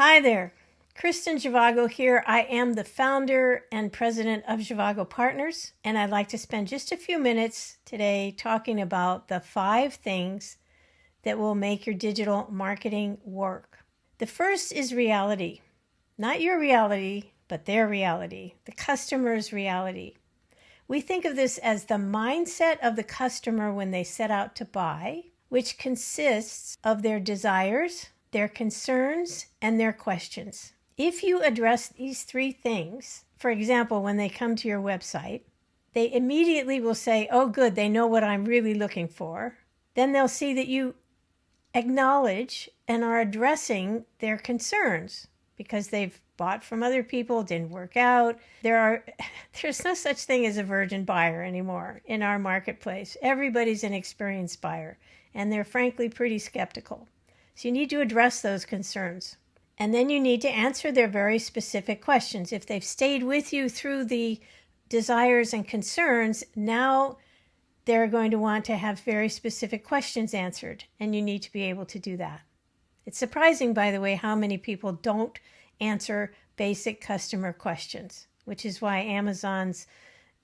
Hi there, Kristin Zhivago here. I am the founder and president of Zhivago Partners, and I'd like to spend just a few minutes today talking about the 5 things that will make your digital marketing work. The first is reality. Not your reality, but their reality, the customer's reality. We think of this as the mindset of the customer when they set out to buy, which consists of their desires, their concerns, and their questions. If you address these 3 things, for example, when they come to your website, they immediately will say, oh good, they know what I'm really looking for. Then they'll see that you acknowledge and are addressing their concerns because they've bought from other people, didn't work out. There's no such thing as a virgin buyer anymore in our marketplace. Everybody's an experienced buyer, and they're frankly pretty skeptical. So you need to address those concerns. And then you need to answer their very specific questions. If they've stayed with you through the desires and concerns, now they're going to want to have very specific questions answered, and you need to be able to do that. It's surprising, by the way, how many people don't answer basic customer questions, which is why Amazon's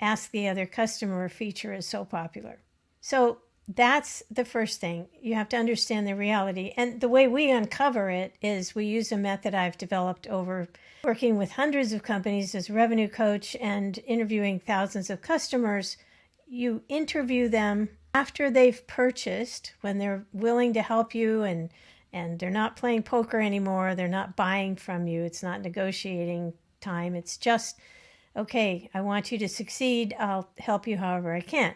Ask the Other Customer feature is so popular. So that's the first thing. You have to understand the reality. And the way we uncover it is we use a method I've developed over working with hundreds of companies as a revenue coach and interviewing thousands of customers. You interview them after they've purchased, when they're willing to help you and they're not playing poker anymore. They're not buying from you. It's not negotiating time. It's just, okay, I want you to succeed. I'll help you however I can.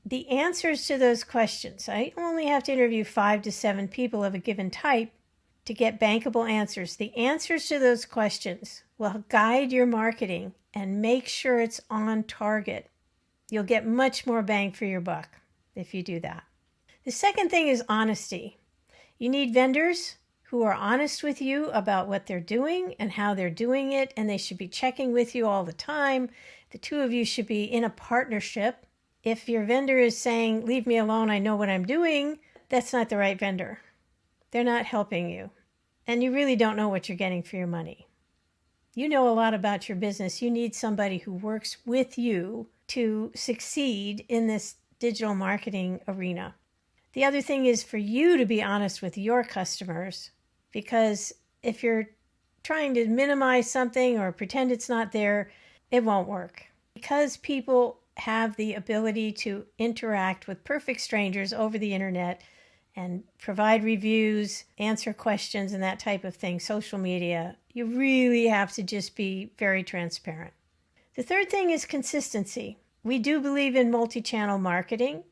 The answers to those questions, I only have to interview 5 to 7 people of a given type to get bankable answers. The answers to those questions will guide your marketing and make sure it's on target. You'll get much more bang for your buck if you do that. The second thing is honesty. You need vendors who are honest with you about what they're doing and how they're doing it, and they should be checking with you all the time. The two of you should be in a partnership. If your vendor is saying, leave me alone, I know what I'm doing, that's not the right vendor. They're not helping you, and you really don't know what you're getting for your money. You know a lot about your business. You need somebody who works with you to succeed in this digital marketing arena. The other thing is for you to be honest with your customers, because if you're trying to minimize something or pretend it's not there, it won't work. Because people have the ability to interact with perfect strangers over the internet and provide reviews, answer questions, and that type of thing, social media, you really have to just be very transparent. The third thing is consistency. We do believe in multi-channel marketing.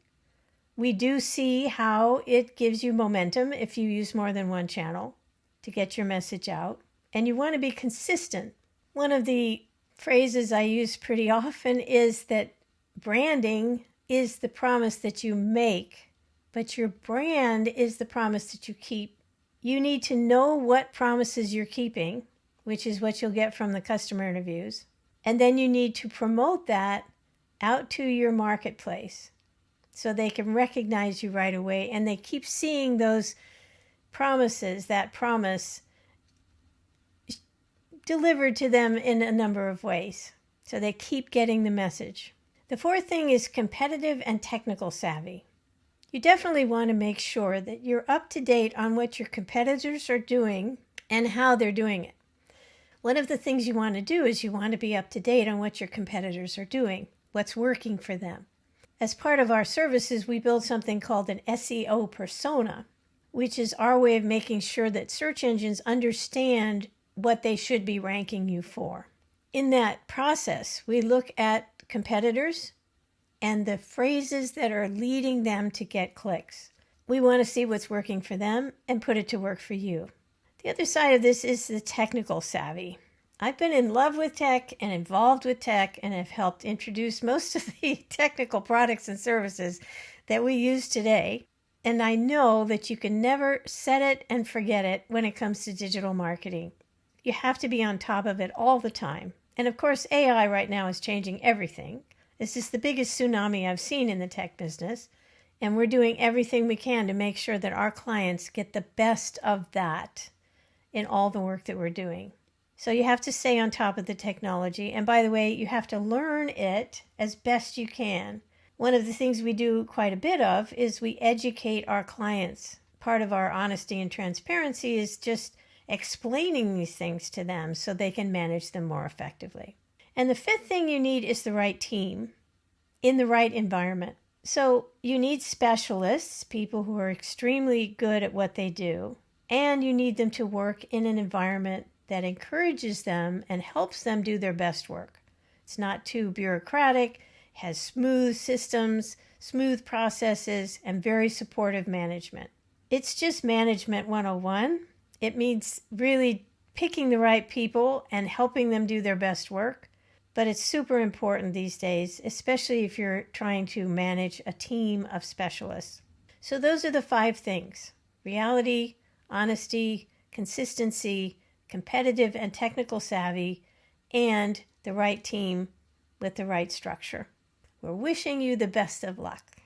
We do see how it gives you momentum if you use more than one channel to get your message out. And you want to be consistent. One of the phrases I use pretty often is that branding is the promise that you make, but your brand is the promise that you keep. You need to know what promises you're keeping, which is what you'll get from the customer interviews. And then you need to promote that out to your marketplace so they can recognize you right away, and they keep seeing those promises, that promise delivered to them in a number of ways. So they keep getting the message. The fourth thing is competitive and technical savvy. You definitely want to make sure that you're up to date on what your competitors are doing and how they're doing it. One of the things you want to do is you want to be up to date on what your competitors are doing, what's working for them. As part of our services, we build something called an SEO persona, which is our way of making sure that search engines understand what they should be ranking you for. In that process, we look at competitors and the phrases that are leading them to get clicks. We want to see what's working for them and put it to work for you. The other side of this is the technical savvy. I've been in love with tech and involved with tech and have helped introduce most of the technical products and services that we use today. And I know that you can never set it and forget it when it comes to digital marketing. You have to be on top of it all the time. And of course, AI right now is changing everything. This is the biggest tsunami I've seen in the tech business. And we're doing everything we can to make sure that our clients get the best of that in all the work that we're doing. So you have to stay on top of the technology. And by the way, you have to learn it as best you can. One of the things we do quite a bit of is we educate our clients. Part of our honesty and transparency is just explaining these things to them so they can manage them more effectively. And the fifth thing you need is the right team in the right environment. So you need specialists, people who are extremely good at what they do, and you need them to work in an environment that encourages them and helps them do their best work. It's not too bureaucratic, has smooth systems, smooth processes, and very supportive management. It's just management 101. It means really picking the right people and helping them do their best work. But it's super important these days, especially if you're trying to manage a team of specialists. So those are the 5 things: reality, honesty, consistency, competitive and technical savvy, and the right team with the right structure. We're wishing you the best of luck.